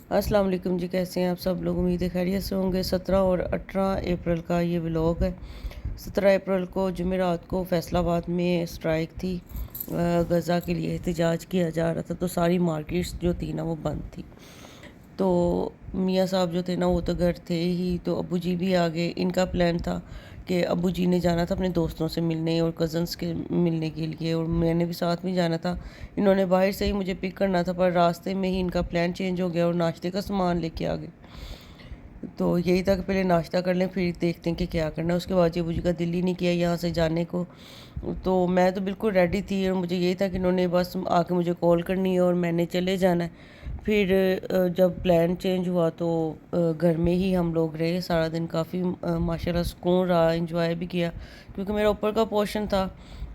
अस्सलाम वालेकुम जी, कैसे हैं आप सब लोग? उम्मीद है खैरियत से होंगे। 17 और 18 अप्रैल का ये व्लॉग है। 17 अप्रैल को जुमेरात को फैसलाबाद में स्ट्राइक थी। गज़ा के लिए एहतजाज किया जा रहा था, तो सारी मार्केट्स जो थी ना वो बंद थी। तो मियाँ साहब जो थे ना वो तो घर थे ही, तो अब्बू जी भी आ गए। इनका प्लान था कि अब्बू जी ने जाना था अपने दोस्तों से मिलने और कज़न्स के मिलने के लिए, और मैंने भी साथ में जाना था। इन्होंने बाहर से ही मुझे पिक करना था, पर रास्ते में ही इनका प्लान चेंज हो गया और नाश्ते का सामान लेके आ गए। तो यही था कि पहले नाश्ता कर लें फिर देखते हैं कि क्या करना है। उसके बाद अब्बू जी का दिल ही नहीं किया यहाँ से जाने को। तो मैं तो बिल्कुल रेडी थी और मुझे यही था कि इन्होंने बस आके मुझे कॉल करनी है और मैंने चले जाना है। फिर जब प्लान चेंज हुआ तो घर में ही हम लोग रहे सारा दिन। काफ़ी माशाल्लाह सुकून रहा, एंजॉय भी किया क्योंकि मेरा ऊपर का पोर्शन था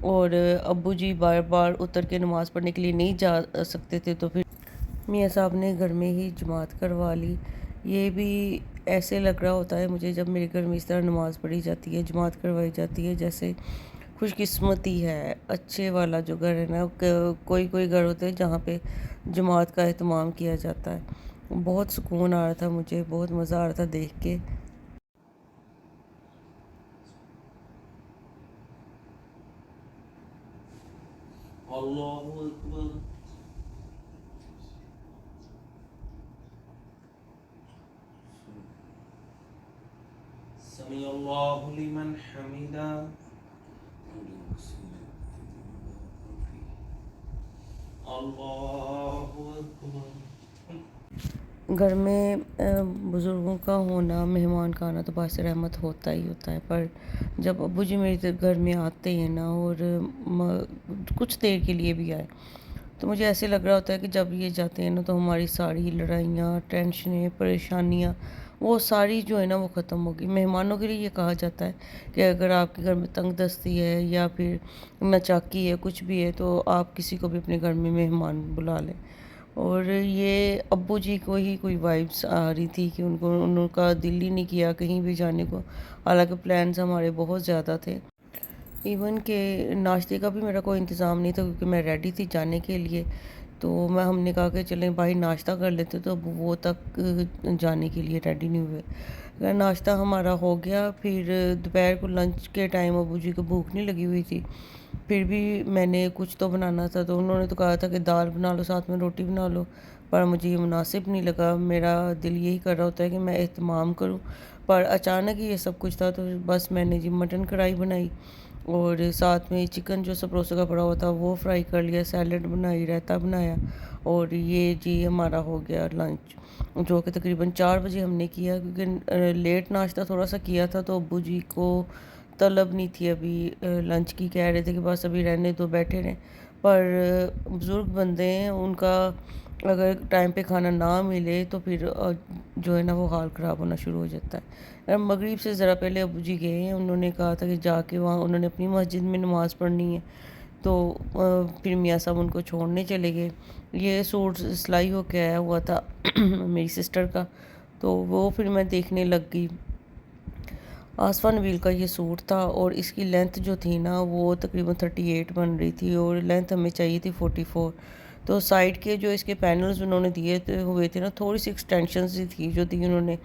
और अब्बू जी बार बार उतर के नमाज़ पढ़ने के लिए नहीं जा सकते थे, तो फिर मियाँ साहब ने घर में ही जमात करवा ली। ये भी ऐसे लग रहा होता है मुझे जब मेरे घर में इस तरह नमाज़ पढ़ी जाती है, जमात करवाई जाती है, जैसे खुशकिस्मती है। अच्छे वाला जो घर है ना, कोई कोई घर होते हैं जहाँ पे जमात का एहतमाम किया जाता है। बहुत सुकून आ रहा था मुझे, बहुत मज़ा आ रहा था देख के। अल्लाहु अकबर। समी अल्लाहु लिमन हमीदा। अल्लाहु अकबर। घर में बुज़ुर्गों का होना, मेहमान का आना तो बाइस रहमत होता ही होता है। पर जब अब्बू जी मेरे घर में आते हैं ना, और कुछ देर के लिए भी आए, तो मुझे ऐसे लग रहा होता है कि जब ये जाते हैं ना तो हमारी सारी लड़ाइयाँ, टेंशनें, परेशानियाँ वो सारी जो है ना वो ख़त्म होगी। मेहमानों के लिए ये कहा जाता है कि अगर आपके घर में तंग दस्ती है या फिर नाचाकी है, कुछ भी है, तो आप किसी को भी अपने घर में मेहमान बुला लें। और ये अब्बू जी को ही कोई वाइब्स आ रही थी कि उनका दिल ही नहीं किया कहीं भी जाने को। हालांकि प्लान्स हमारे बहुत ज़्यादा थे। इवन के नाश्ते का भी मेरा कोई इंतज़ाम नहीं था क्योंकि मैं रेडी थी जाने के लिए। तो हमने कहा कि चलें भाई नाश्ता कर लेते, तो वो तक जाने के लिए रेडी नहीं हुए। नाश्ता हमारा हो गया। फिर दोपहर को लंच के टाइम अब्बू जी को भूख नहीं लगी हुई थी। फिर भी मैंने कुछ तो बनाना था, तो उन्होंने तो कहा था कि दाल बना लो साथ में रोटी बना लो, पर मुझे ये मुनासिब नहीं लगा। मेरा दिल यही कर रहा होता है कि मैं एहतमाम करूं, पर अचानक ही ये सब कुछ था, तो बस मैंने जी मटन कढ़ाई बनाई और साथ में चिकन जो सप्रोसा का पड़ा हुआ था वो फ्राई कर लिया, सैलड बनाई, रायता बनाया, और ये जी हमारा हो गया लंच, जो कि तकरीबन 4 बजे हमने किया क्योंकि लेट नाश्ता थोड़ा सा किया था, तो अब्बू जी को तलब नहीं थी अभी लंच की। कह रहे थे कि बस अभी रहने दो, बैठे रहें। पर बुज़ुर्ग बंदे हैं, उनका अगर टाइम पे खाना ना मिले तो फिर जो है ना वो हाल ख़राब होना शुरू हो जाता है। मगरिब से ज़रा पहले अबू जी गए हैं, उन्होंने कहा था कि जाके वहाँ उन्होंने अपनी मस्जिद में नमाज़ पढ़नी है। तो फिर मियाँ साहब उनको छोड़ने चले गए। ये सूट सिलाई होके आया हुआ था मेरी सिस्टर का, तो वो फिर मैं देखने लग गई। आसफ़ा नबील का ये सूट था और इसकी लेंथ जो थी ना वो तकरीबन 38 बन रही थी और लेंथ हमें चाहिए थी 44। तो साइड के जो इसके पैनल्स उन्होंने दिए हुए थे ना, थोड़ी सी एक्सटेंशन सी थी जो दी उन्होंने,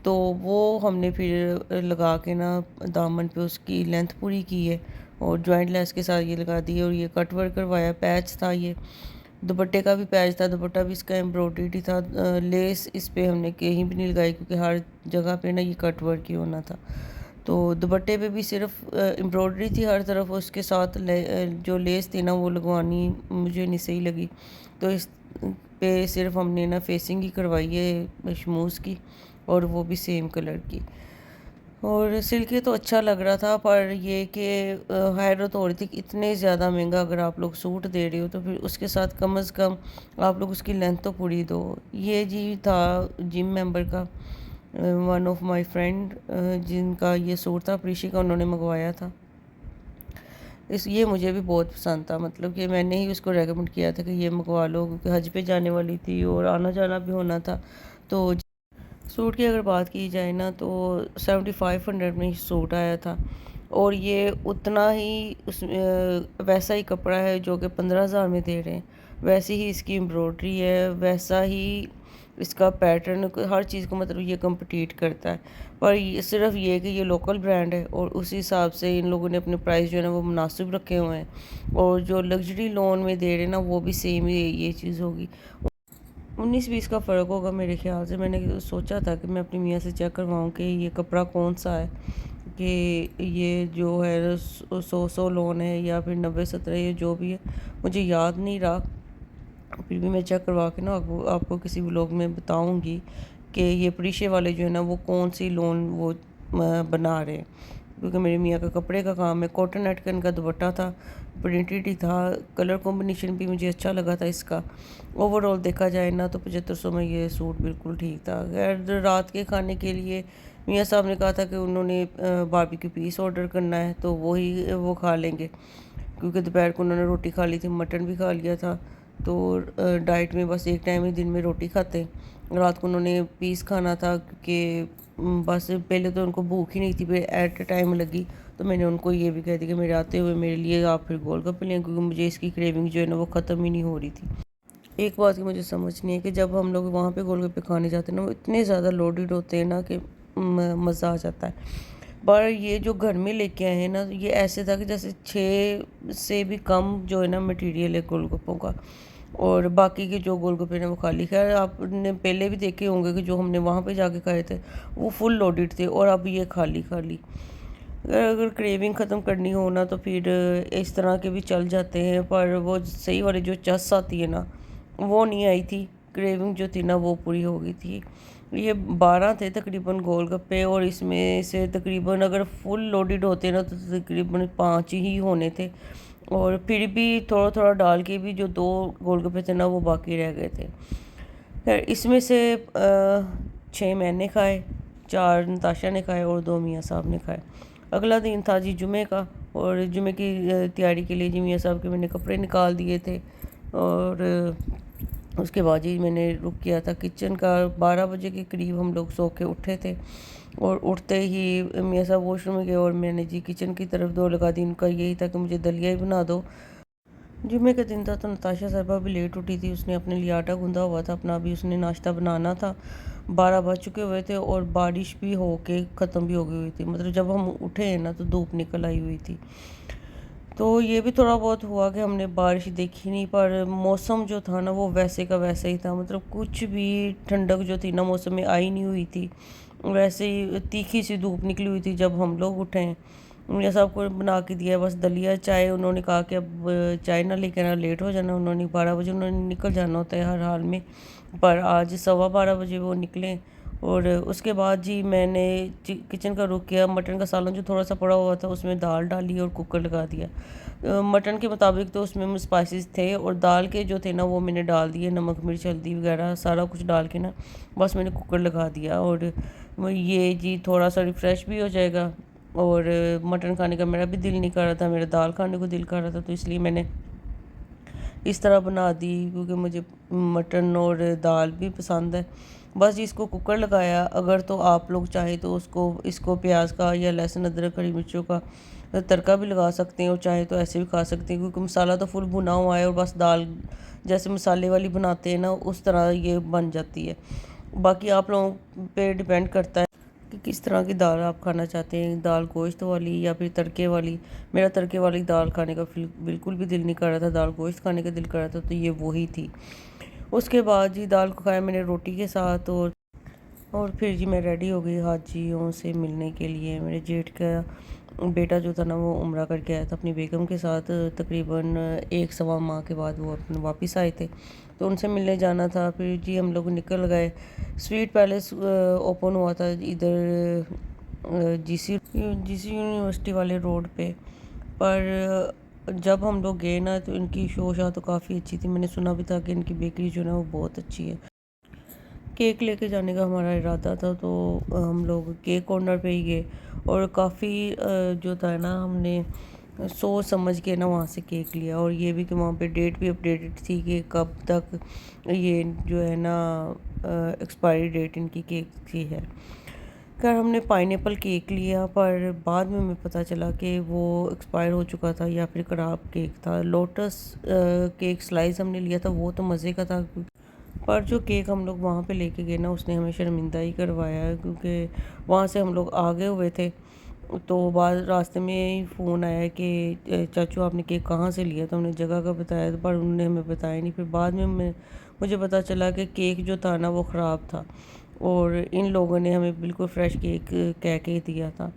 तो वो हमने फिर लगा के ना दामन पे उसकी लेंथ पूरी की है और जॉइंट लेस के साथ ये लगा दी और ये कट वर्क करवाया। पैच था ये, दुपट्टे का भी पैच था, दुपट्टा भी इसका एम्ब्रॉयडरी था। लेस इस पे हमने कहीं भी नहीं लगाई क्योंकि हर जगह पे ना ये कट वर्क ही होना था। तो दुपट्टे पे भी सिर्फ एम्ब्रॉयडरी थी हर तरफ, उसके साथ जो लेस थी ना वो लगवानी मुझे नहीं सही लगी, तो इस पे सिर्फ हमने ना फेसिंग ही करवाई है शमूज़ की, और वो भी सेम कलर की। और सिल्की तो अच्छा लग रहा था, पर ये कि हैरत हो रही थी कि इतने ज़्यादा महंगा अगर आप लोग सूट दे रहे हो तो फिर उसके साथ कम से कम आप लोग उसकी लेंथ तो पूरी दो। ये जी था जिम मेंबर का, वन ऑफ माय फ्रेंड, जिनका ये सूट था प्रीशी का, उन्होंने मंगवाया था। ये मुझे भी बहुत पसंद था, मतलब कि मैंने ही उसको रेकमेंड किया था कि ये मंगवा लो क्योंकि हज पे जाने वाली थी और आना जाना भी होना था। तो सूट की अगर बात की जाए ना तो 7500 में ही सूट आया था, और ये उतना ही वैसा ही कपड़ा है जो कि 15,000 में दे रहे हैं। वैसी ही इसकी एम्ब्रॉयडरी है, वैसा ही इसका पैटर्न, हर चीज़ को मतलब ये कम्पीट करता है। पर ये सिर्फ ये है कि ये लोकल ब्रांड है और उसी हिसाब से इन लोगों ने अपने प्राइस जो है ना वो मुनासिब रखे हुए हैं, और जो लग्जरी लोन में दे रहे हैं ना वो भी सेम ही ये चीज़ होगी। 19-20 का फ़र्क होगा मेरे ख़्याल से। मैंने सोचा था कि मैं अपनी मियाँ से चेक करवाऊँ कि ये कपड़ा कौन सा है, कि ये जो है 100 लोन है या फिर 90-70, ये जो भी है मुझे याद नहीं रहा। फिर भी मैं चेक करवा के ना आपको किसी व्लॉग में बताऊंगी कि ये प्रीशे वाले जो है ना वो कौन सी लोन वो बना रहे हैं, क्योंकि मेरी मियाँ का कपड़े का काम है। कॉटन नेट का इनका दुपट्टा था, प्रिंटेड ही था, कलर कॉम्बिनेशन भी मुझे अच्छा लगा था इसका। ओवरऑल देखा जाए ना तो 7500 में ये सूट बिल्कुल ठीक था। खैर रात के खाने के लिए मियाँ साहब ने कहा था कि उन्होंने बारबेक्यू पीस ऑर्डर करना है, तो वही वो खा लेंगे, क्योंकि दोपहर को उन्होंने रोटी खा ली थी, मटन भी खा लिया था। तो डाइट में बस एक टाइम ही दिन में रोटी खाते हैं। रात को उन्होंने पीस खाना था, क्योंकि बस पहले तो उनको भूख ही नहीं थी, फिर एट टाइम लगी। तो मैंने उनको ये भी कह दिया कि मेरे आते हुए मेरे लिए आप फिर गोलगप्पे लें, क्योंकि मुझे इसकी क्रेविंग जो है ना वो ख़त्म ही नहीं हो रही थी। एक बात की मुझे समझ नहीं है कि जब हम लोग वहाँ पे गोलगप्पे खाने जाते हैं ना, वो इतने ज़्यादा लोडेड होते हैं ना कि मज़ा आ जाता है। पर ये जो घर में लेके आए हैं ना, ये ऐसे था कि जैसे 6 से भी कम जो है ना मटेरियल है गोलगप्पों का, और बाकी के जो गोलगप्पे ना वो खाली। खैर आपने पहले भी देखे होंगे कि जो हमने वहाँ पे जाके खाए थे वो फुल लोडेड थे, और अब ये खाली खाली। अगर क्रेविंग ख़त्म करनी हो ना तो फिर इस तरह के भी चल जाते हैं, पर वो सही वाली जो चस आती है ना वो नहीं आई थी। क्रेविंग जो थी ना वो पूरी हो गई थी। ये 12 थे तकरीबन गोलगप्पे, और इसमें से तकरीबन अगर फुल लोडेड होते ना तो तकरीबन 5 ही होने थे, और फिर भी थोड़ा थोड़ा डाल के भी जो 2 गोलगप्पे थे ना वो बाकी रह गए थे। खैर इसमें से 6 मैंने खाए, 4 नताशा ने खाए और 2 मियाँ साहब ने खाए। अगला दिन था जी जुमे का, और जुमे की तैयारी के लिए जी मियाँ साहब के मैंने कपड़े निकाल दिए थे, और उसके बाद ही मैंने रुक किया था किचन का। 12 बजे के करीब हम लोग सो के उठे थे, और उठते ही मियाँ साहब वॉशरूम में गए और मैंने जी किचन की तरफ दौड़ लगा दी। उनका यही था कि मुझे दलिया ही बना दो। जुम्मे का दिन था तो नताशा साहिबा भी लेट उठी थी, उसने अपने लिए आटा गूंदा हुआ था, अपना भी उसने नाश्ता बनाना था। 12 बज चुके हुए थे और बारिश भी हो के ख़त्म भी हो गई हुई थी, मतलब जब हम उठे हैं ना तो धूप निकल आई हुई थी। तो ये भी थोड़ा बहुत हुआ कि हमने बारिश देखी नहीं, पर मौसम जो था ना वो वैसे का वैसा ही था, मतलब कुछ भी ठंडक जो थी ना मौसम में आई नहीं हुई थी। वैसे ही तीखी सी धूप निकली हुई थी जब हम लोग उठे हैं। मियाँ साहब को बना के दिया बस दलिया चाय। उन्होंने कहा कि अब चाय ना लेकर आना, लेट हो जाना। उन्होंने 12 बजे उन्होंने निकल जाना होता है हर हाल में, पर आज 12:15 बजे वो निकले। और उसके बाद जी मैंने किचन का रुख किया। मटन का सालन जो थोड़ा सा पड़ा हुआ था उसमें दाल डाली और कुकर लगा दिया। मटन के मुताबिक तो उसमें स्पाइसेस थे, और दाल के जो थे ना वो मैंने डाल दिए, नमक मिर्च हल्दी वगैरह सारा कुछ डाल के ना बस मैंने कुकर लगा दिया। और ये जी थोड़ा सा रिफ़्रेश भी हो जाएगा, और मटन खाने का मेरा भी दिल नहीं कर रहा था, मेरा दाल खाने को दिल कर रहा था, तो इसलिए मैंने इस तरह बना दी, क्योंकि मुझे मटन और दाल भी पसंद है। बस जी इसको कुकर लगाया। अगर तो आप लोग चाहे तो इसको प्याज का या लहसुन अदरक हरी मिर्चों का तड़का भी लगा सकते हैं, और चाहे तो ऐसे भी खा सकते हैं, क्योंकि मसाला तो फुल भुना हुआ है, और बस दाल जैसे मसाले वाली बनाते हैं ना उस तरह ये बन जाती है। बाकी आप लोगों पे डिपेंड करता है कि किस तरह की दाल आप खाना चाहते हैं, दाल गोश्त वाली या फिर तड़के वाली। मेरा तड़के वाली दाल खाने का बिल्कुल भी दिल नहीं कर रहा था, दाल गोश्त खाने का दिल कर रहा था, तो ये वही थी। उसके बाद जी दाल को खाया मैंने रोटी के साथ, और फिर जी मैं रेडी हो गई हाजियों से मिलने के लिए। मेरे जेठ का बेटा जो था ना वो उम्रा करके आया था अपनी बेगम के साथ, तकरीबन 1 सवा माह के बाद वो अपने वापस आए थे, तो उनसे मिलने जाना था। फिर जी हम लोग निकल गए। स्वीट पैलेस ओपन हुआ था इधर जीसी यूनिवर्सिटी वाले रोड पे, पर जब हम लोग गए ना तो इनकी शोशा तो काफ़ी अच्छी थी। मैंने सुना भी था कि इनकी बेकरी जो है ना वो बहुत अच्छी है। केक लेके जाने का हमारा इरादा था, तो हम लोग केक कॉर्नर पे ही गए, और काफ़ी जो था ना हमने सोच समझ के ना वहाँ से केक लिया। और ये भी कि वहाँ पे डेट भी अपडेटेड थी कि कब तक ये जो है ना एक्सपायरी डेट इनकी केक की है। खैर हमने पाइनएप्पल केक लिया, पर बाद में हमें पता चला कि वो एक्सपायर हो चुका था या फिर ख़राब केक था। लोटस केक स्लाइस हमने लिया था, वो तो मज़े का था, पर जो केक हम लोग वहाँ पे लेके गए ना, उसने हमें शर्मिंदा ही करवाया है, क्योंकि वहाँ से हम लोग आगे हुए थे। तो बाद रास्ते में ही फ़ोन आया कि चाचू आपने केक कहाँ से लिया, तो हमने जगह का बताया, पर उन्होंने हमें बताया नहीं। फिर बाद में मुझे पता चला कि केक जो था ना वो ख़राब था, और इन लोगों ने हमें बिल्कुल फ्रेश केक कह के दिया था।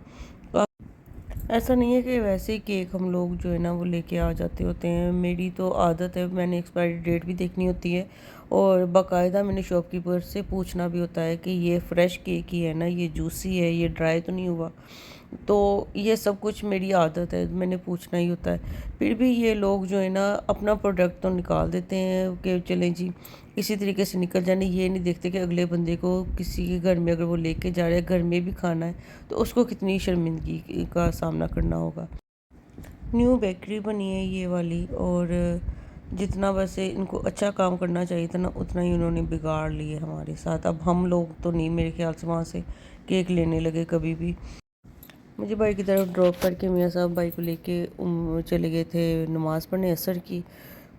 ऐसा नहीं है कि वैसे ही केक हम लोग जो है ना वो लेके आ जाते होते हैं। मेरी तो आदत है, मैंने एक्सपायरी डेट भी देखनी होती है, और बाकायदा मैंने शॉपकीपर से पूछना भी होता है कि ये फ़्रेश केक ही है ना, ये जूसी है, ये ड्राई तो नहीं हुआ। तो ये सब कुछ मेरी आदत है, मैंने पूछना ही होता है। फिर भी ये लोग जो है ना अपना प्रोडक्ट तो निकाल देते हैं कि चलें जी, किसी तरीके से निकल जाने। ये नहीं देखते कि अगले बंदे को किसी के घर में अगर वो लेके जा रहा है, घर में भी खाना है, तो उसको कितनी शर्मिंदगी का सामना करना होगा। न्यू बेकरी बनी है ये वाली, और जितना वैसे इनको अच्छा काम करना चाहिए था ना, उतना ही उन्होंने बिगाड़ लिया हमारे साथ। अब हम लोग तो नहीं, मेरे ख्याल से वहाँ से केक लेने लगे कभी भी। मुझे भाई की तरफ ड्रॉप करके मियाँ साहब भाई को लेके चले गए थे नमाज़ पढ़ने असर की।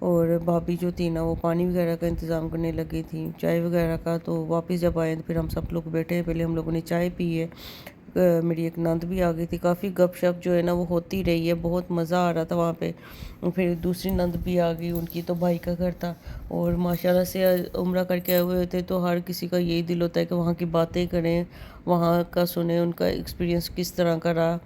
और भाभी जो थी ना वो पानी वगैरह का इंतज़ाम करने लगी थी, चाय वगैरह का। तो वापस जब आए तो फिर हम सब लोग बैठे, पहले हम लोगों ने चाय पी है। मेरी एक नंद भी आ गई थी, काफ़ी गपशप जो है ना वो होती रही है, बहुत मज़ा आ रहा था वहाँ पे। फिर दूसरी नंद भी आ गई, उनकी तो भाई का घर था, और माशाल्लाह से उम्रा करके आए हुए थे, तो हर किसी का यही दिल होता है कि वहाँ की बातें करें, वहाँ का सुने, उनका एक्सपीरियंस किस तरह का रहा।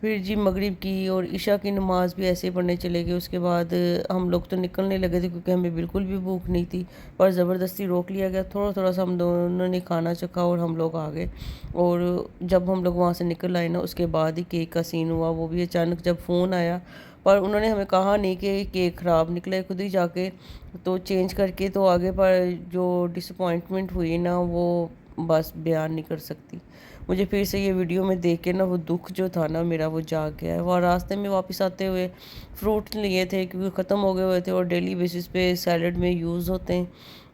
फिर जी मगरिब की और इशा की नमाज़ भी ऐसे ही पढ़ने चले गए। उसके बाद हम लोग तो निकलने लगे थे, क्योंकि हमें बिल्कुल भी भूख नहीं थी, पर ज़बरदस्ती रोक लिया गया। थोड़ा थोड़ा सा हम दोनों ने खाना चखा और हम लोग आ गए। और जब हम लोग वहाँ से निकल आए ना, उसके बाद ही केक का सीन हुआ, वो भी अचानक जब फ़ोन आया। पर उन्होंने हमें कहा नहीं कि केक ख़राब निकले, खुद ही जाके तो चेंज करके तो आगे। पर जो डिसअपॉइंटमेंट हुई ना, वो बस बयान नहीं कर सकती। मुझे फिर से ये वीडियो में देख के ना वो दुख जो था ना मेरा, वो जाग गया है। वहाँ रास्ते में वापस आते हुए फ्रूट लिए थे, क्योंकि ख़त्म हो गए हुए थे, और डेली बेसिस पे सैलड में यूज़ होते हैं,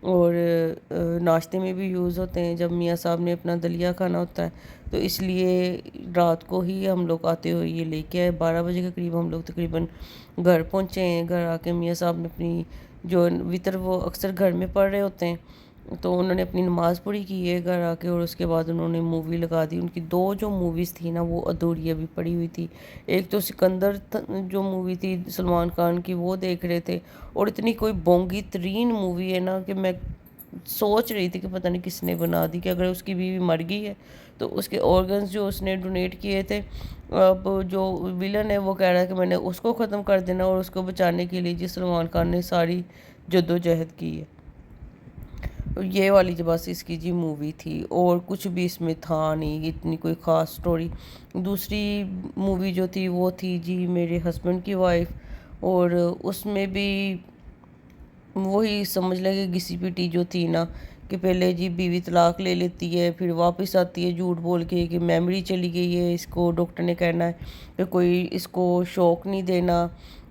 और नाश्ते में भी यूज़ होते हैं जब मियाँ साहब ने अपना दलिया खाना होता है। तो इसलिए रात को ही हम लोग आते हुए ये लेके आए। 12 बजे के करीब हम लोग तकरीबन घर पहुँचे हैं। घर आके मियाँ साहब ने अपनी जो वितर वो अक्सर घर में पढ़ रहे होते हैं, तो उन्होंने अपनी नमाज़ पूरी की है घर आके, और उसके बाद उन्होंने मूवी लगा दी। उनकी दो जो मूवीज़ थी ना वो अधूरी अभी पड़ी हुई थी। एक तो सिकंदर जो मूवी थी सलमान खान की, वो देख रहे थे। और इतनी कोई बोंगी तरीन मूवी है ना कि मैं सोच रही थी कि पता नहीं किसने बना दी, कि अगर उसकी बीवी मर गई है तो उसके ऑर्गन्स जो उसने डोनेट किए थे, अब जो विलन है वो कह रहा है कि मैंने उसको ख़त्म कर देना, और उसको बचाने के लिए जिस सलमान खान ने सारी जद्दोजहद की है। ये वाली जो बस इसकी जी मूवी थी, और कुछ भी इसमें था नहीं, इतनी कोई ख़ास स्टोरी। दूसरी मूवी जो थी वो थी जी मेरे हस्बैंड की वाइफ, और उसमें भी वही समझ लें कि घिसी पिटी जो थी ना, कि पहले जी बीवी तलाक ले लेती है, फिर वापस आती है झूठ बोल के कि मेमोरी चली गई है, इसको डॉक्टर ने कहना है कि कोई इसको शौक नहीं देना,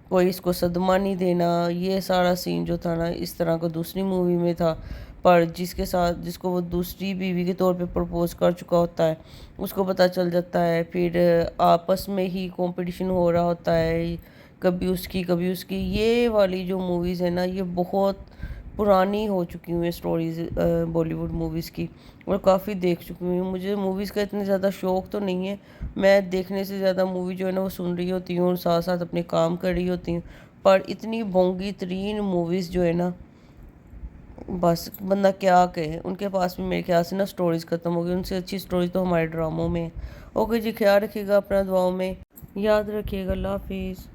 कोई इसको सदमा नहीं देना। ये सारा सीन जो था ना इस तरह का दूसरी मूवी में था। पर जिसके साथ जिसको वो दूसरी बीवी के तौर पे प्रपोज कर चुका होता है, उसको पता चल जाता है। फिर आपस में ही कंपटीशन हो रहा होता है, कभी उसकी। ये वाली जो मूवीज़ है ना, ये बहुत पुरानी हो चुकी हुई हैं स्टोरीज़ बॉलीवुड मूवीज़ की, और काफ़ी देख चुकी हुई हूँ। मुझे मूवीज़ का इतना ज़्यादा शौक तो नहीं है, मैं देखने से ज़्यादा मूवी जो है ना वो सुन रही होती हूँ, और साथ साथ अपने काम कर रही होती हूँ। पर इतनी बोंगी तरीन मूवीज़ जो है ना, बस बंदा क्या कहे, उनके पास भी मेरे ख्याल से ना स्टोरीज खत्म हो गई। उनसे अच्छी स्टोरी तो हमारे ड्रामों में है। ओके जी, ख्याल रखिएगा अपना, दुआओं में याद रखिएगा। अल्लाह हाफिज़।